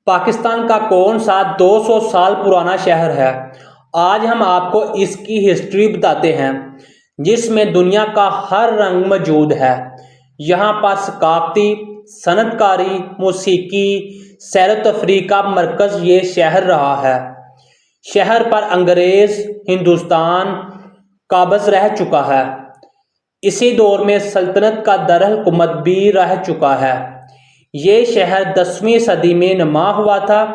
پاکستان کا کون سا 200 سال پرانا شہر ہے؟ آج ہم آپ کو اس کی ہسٹری بتاتے ہیں جس میں دنیا کا ہر رنگ موجود ہے۔ یہاں پر ثقافتی، صنعت کاری، موسیقی، سیر و تفریح کا مرکز یہ شہر رہا ہے۔ شہر پر انگریز ہندوستان قابض رہ چکا ہے۔ اسی دور میں سلطنت کا دارالحکومت بھی رہ چکا ہے۔ یہ شہر 10ویں صدی میں نما ہوا تھا۔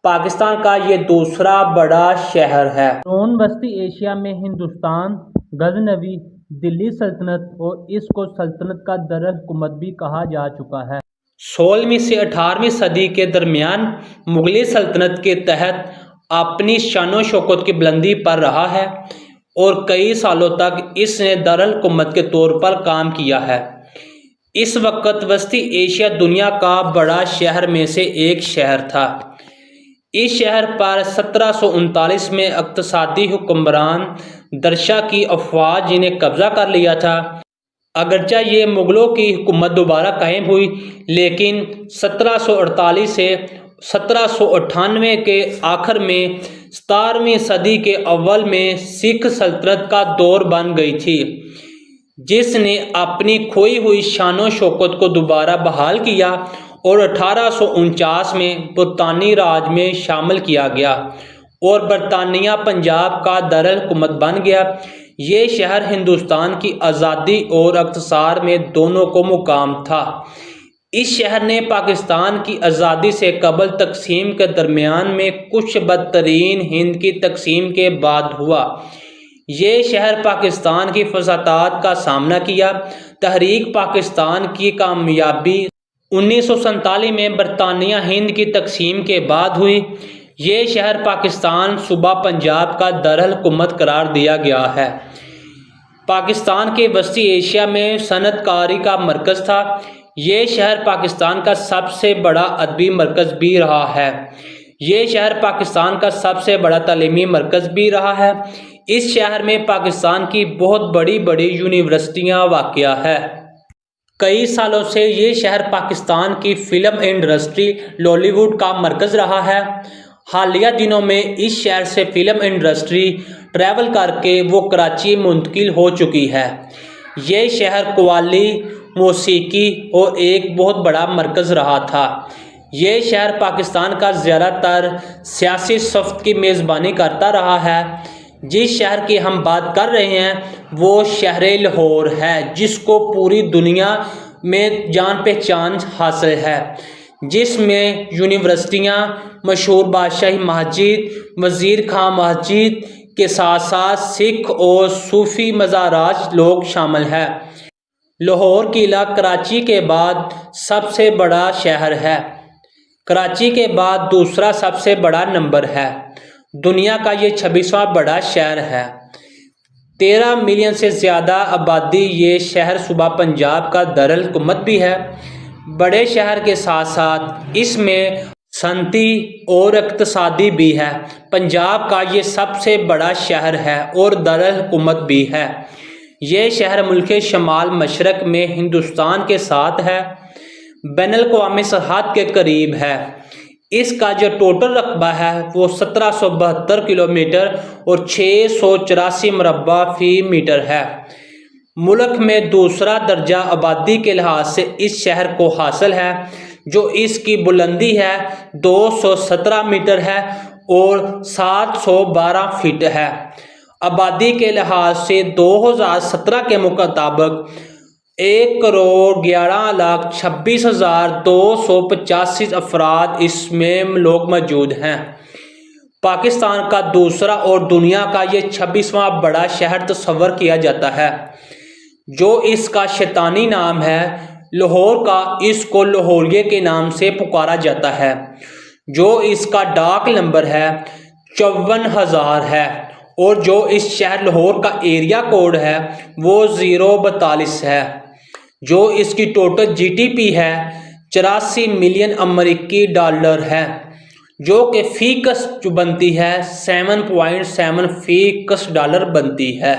پاکستان کا یہ دوسرا بڑا شہر ہے۔ قرون وسطی ایشیا میں ہندوستان، غزنوی، دلی سلطنت اور اس کو سلطنت کا دارالحکومت بھی کہا جا چکا ہے۔ 16ویں سے 18ویں صدی کے درمیان مغلیہ سلطنت کے تحت اپنی شان و شوکت کی بلندی پر رہا ہے اور کئی سالوں تک اس نے دارالحکومت کے طور پر کام کیا ہے۔ اس وقت وسطی ایشیا دنیا کا بڑا شہر میں سے ایک شہر تھا۔ اس شہر پر 1739 میں اقتصادی حکمران درشا کی افواج نے قبضہ کر لیا تھا۔ اگرچہ یہ مغلوں کی حکومت دوبارہ قائم ہوئی، لیکن 1748 سے 1798 کے آخر میں 17ویں صدی کے اول میں سکھ سلطنت کا دور بن گئی تھی، جس نے اپنی کھوئی ہوئی شان و شوکت کو دوبارہ بحال کیا اور 1849 میں برطانوی راج میں شامل کیا گیا اور برطانیہ پنجاب کا دارالحکومت بن گیا۔ یہ شہر ہندوستان کی آزادی اور اقتصاد میں دونوں کو مقام تھا۔ اس شہر نے پاکستان کی آزادی سے قبل تقسیم کے درمیان میں کچھ بدترین ہند کی تقسیم کے بعد ہوا۔ یہ شہر پاکستان کی فسادات کا سامنا کیا۔ تحریک پاکستان کی کامیابی 1947 میں برطانیہ ہند کی تقسیم کے بعد ہوئی۔ یہ شہر پاکستان صوبہ پنجاب کا دارالحکومت قرار دیا گیا ہے۔ پاکستان کے وسطی ایشیا میں صنعت کاری کا مرکز تھا۔ یہ شہر پاکستان کا سب سے بڑا ادبی مرکز بھی رہا ہے۔ یہ شہر پاکستان کا سب سے بڑا تعلیمی مرکز بھی رہا ہے۔ اس شہر میں پاکستان کی بہت بڑی بڑی یونیورسٹیاں واقع ہے۔ کئی سالوں سے یہ شہر پاکستان کی فلم انڈسٹری لالی ووڈ کا مرکز رہا ہے۔ حالیہ دنوں میں اس شہر سے فلم انڈسٹری ٹریول کر کے وہ کراچی منتقل ہو چکی ہے۔ یہ شہر قوالی، موسیقی اور ایک بہت بڑا مرکز رہا تھا۔ یہ شہر پاکستان کا زیادہ تر سیاسی صفت کی میزبانی کرتا رہا ہے۔ جس شہر کی ہم بات کر رہے ہیں وہ شہر لاہور ہے، جس کو پوری دنیا میں جان پہچان حاصل ہے، جس میں یونیورسٹیاں، مشہور بادشاہی مسجد، وزیر خان مسجد کے ساتھ ساتھ سکھ اور صوفی مزارات لوگ شامل ہیں۔ لاہور قلعہ کراچی کے بعد سب سے بڑا شہر ہے۔ کراچی کے بعد دوسرا سب سے بڑا نمبر ہے۔ دنیا کا یہ 26واں بڑا شہر ہے۔ 13 ملین سے زیادہ آبادی یہ شہر صوبہ پنجاب کا دارالحکومت بھی ہے۔ بڑے شہر کے ساتھ ساتھ اس میں صنعتی اور اقتصادی بھی ہے۔ پنجاب کا یہ سب سے بڑا شہر ہے اور دارالحکومت بھی ہے۔ یہ شہر ملک شمال مشرق میں ہندوستان کے ساتھ ہے، بین الاقوامی سرحد کے قریب ہے۔ اس کا جو ٹوٹل رقبہ ہے وہ 1772 کلومیٹر اور 684 مربع فی میٹر ہے۔ ملک میں دوسرا درجہ آبادی کے لحاظ سے اس شہر کو حاصل ہے، جو اس کی بلندی ہے 217 میٹر ہے اور 712 فٹ ہے۔ آبادی کے لحاظ سے 2017 کے مطابق 1,11,26,285 افراد اس میں لوگ موجود ہیں۔ پاکستان کا دوسرا اور دنیا کا یہ 26واں بڑا شہر تصور کیا جاتا ہے، جو اس کا شیطانی نام ہے لاہور کا۔ اس کو لاہوریے کے نام سے پکارا جاتا ہے، جو اس کا ڈاک نمبر ہے 54,000 ہے، اور جو اس شہر لاہور کا ایریا کوڈ ہے وہ 042 ہے۔ جو اس کی ٹوٹل جی ڈی پی ہے 84 ملین امریکی ڈالر ہے، جو کہ فی کس جو بنتی ہے 7.7 فی کس ڈالر بنتی ہے۔